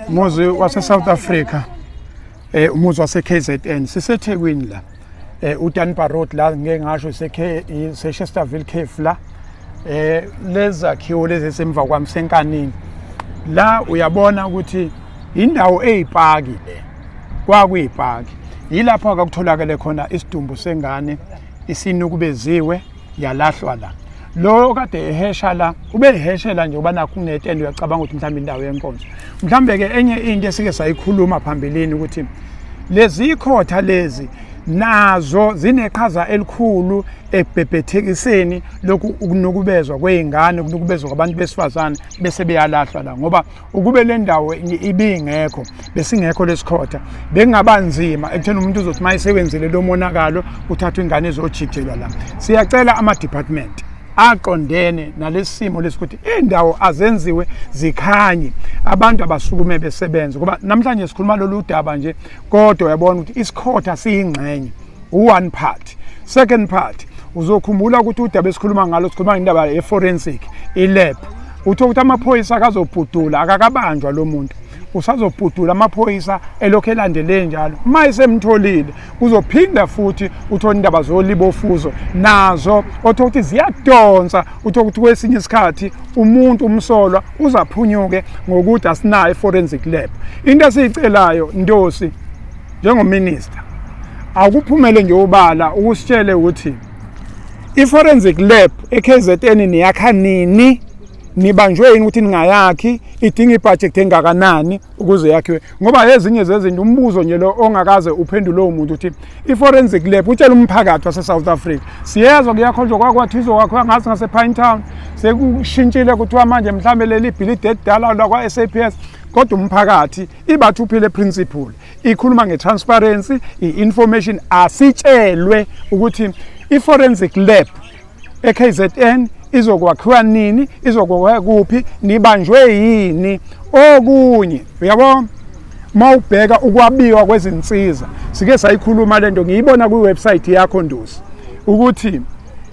umuzi wase South Africa umuzi wase KZN siseThekwini la uDanba Road la ngeke ngasho se Chesterville Cafe la lezakhiwo lezi semva kwami senkanini la uyabona ukuthi indawo eyipaki le kwakuyipaki yilapho akutholakala khona isidumbu sengane isinukubeziwe yalahlwa la lo kade ehesha la ube eheshela nje uba nakho kunetende uyacabanga ukuthi mhlawumbe indawo yenkonzo mhlawumbe ke enye into esike sayikhuluma phambilini ukuthi lezi ikhotha lezi nazo zineqhaza elikhulu ebhebhethekiseni lokhu ukunukubezwa kweingane ukunukubezwa kwabantu besifazane bese beyalahlwa la ngoba ukube le ndawo ibingekho besingekho lesikhotha bengabanzima ekutheni umuntu uzothi mayisebenzile lo monakalo uthatha ingane ezojijelwa la siyacela ama department aqondene nalesimo lesikuthi indawo azenziwe zikhanye abantu abasukume besebenza kuba namhlanje sikhuluma lolu daba nje kodwa uyabona ukuthi isikhotha siyingxenye one part second part uzokhumbula ukuthi udaba esikhuluma ngalo sikhuluma indaba ye-forensic i-lab utho ukuthi amaphoyisa akazobhudula akakabanjwa lo muntu usazobhudula amaphoyisa elokho elandele njalo mayisemtholile uzophinda futhi uthola indaba zolibofuzo nazo otho ukuthi ziyadonsa utho ukuthi kwesinye isikhathi umuntu umsolwa uzaphunyuke ngokuthi asinayo forensic lab into esiyicelayo Ndosi njengominister akuphumele nje ubala ukusitshele ukuthi i-forensic lab eKZN niyakha nini nibanjwe yini ukuthi ningayakhi idinga ibudget engakanani ukuze yakhiwe ngoba ezinye zezinto umbuzo nje lo ongakaze uphendule umuntu uthi i-forensic lab utshela umphakathi wase South Africa siyezwa kuyakhonjwa kwakwathizo kwakho ngathi ngase Pinetown sekushintshile kuthiwa manje mhlambe leli bhilidi edala la kwa SAPS kodwa umphakathi ibathuphile principle ikhuluma ngetransparency i-information asitshelwe ukuthi i-forensic lab eKZN izokwakhiwa nini izokwakhiwa kuphi nibanjwe yini okunye uyabona mawubheka ukwabiwa kwezinsiza sike sayikhuluma lento ngiyibona ku website yakho Ndosi ukuthi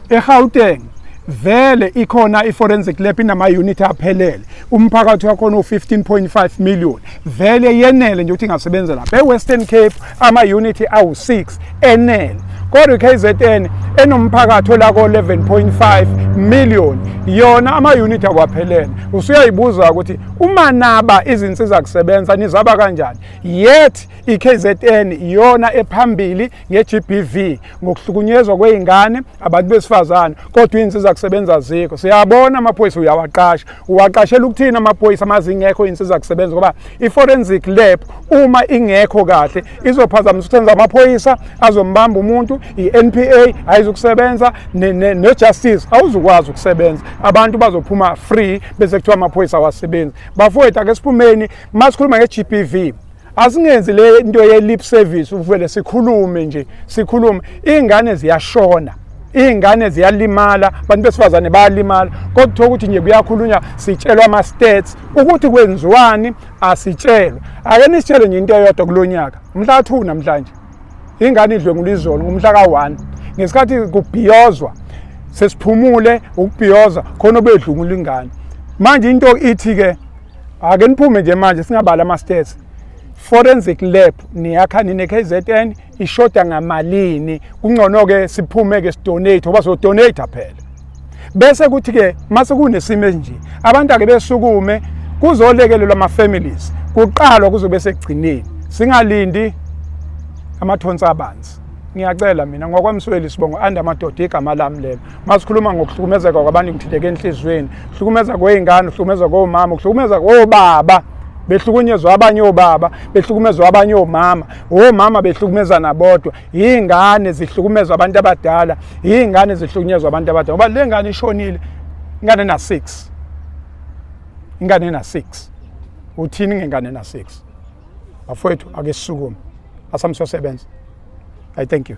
eGauteng vele ikhona i-forensic lab inama unit aphelele umphakathi wakhona u15.5 million vele yenele nje ukuthi ingasebenza lapha eWestern Cape ama unit awu6 enele kodwa iKZN enomphakathi olako 11.5 million yona ama unit akwaphelele usuyayibuza ukuthi uma naba izinsiza kusebenza nizaba kanjani yet iKZN yona ephambili ngeGBV ngokuhlukunyezwa kweingane abantu besifazane kodwa insiza kusebenza zikho siyabona amaphoyisa uyawaqasha uwaqashela ukuthina amaphoyisa amazingekho insiza kusebenza ngoba i-forensic lab uma ingekho kahle izophazamisa ukuthenza amaphoyisa azombamba umuntu i-NPA ayizukusebenza no-justice awuzukwazi ukusebenza abantu bazophuma free bese kuthiwa amaphoyisa awasebenzi bafowethu ake siphumeni masikhuluma nge-GBV asingenzi le into ye-lip service uvele sikhulume nje sikhulume ingane ziyashona ingane ziyalimala abantu besifazane bayalimala kodwa ukuthi nje kuyakhulunywa sitshelwa ama stats ukuthi kwenziwani asitshelwe ake nisitshele nje into eyodwa kulonyaka mhla 2 namhlanje ingane idlwe ngulizolo ngomhla ka1 ngesikhathi kubhiyozwa sesiphumule ukubhiyoza khona obedlungula ingane manje into ithi ke ake niphume nje manje singabala ama stats forensic lab niyakha nini KZN ishoda ngamalini kungcono ke siphume ke sidonate ngoba so donate phela bese kuthi ke mase kunesimo nje abantu ake besukume kuzolekelelwa ama families kuqalwa kuzobe sekugcineni singalindi amathonsa abanzi ngiyacela mina ngokwaMsweli sibongo andamadoda igama lami lelo masikhuluma ngokuhlukumezeka kwabantu ngithitheke enhlizweni hlukumeza kweingane hlukumeza komama hlukumeza kobaba behlukunyezwa abanye obaba behlukumezwa abanye omama omama behlukumeza nabodwa ingane zihlukumezwa abantu abadala ingane zihlukunyezwa abantu abadala ngoba le ngane ishonile ingane na 6 uthini ngengane na 6 bafowethu ake sisukume asamsosebenza I thank you.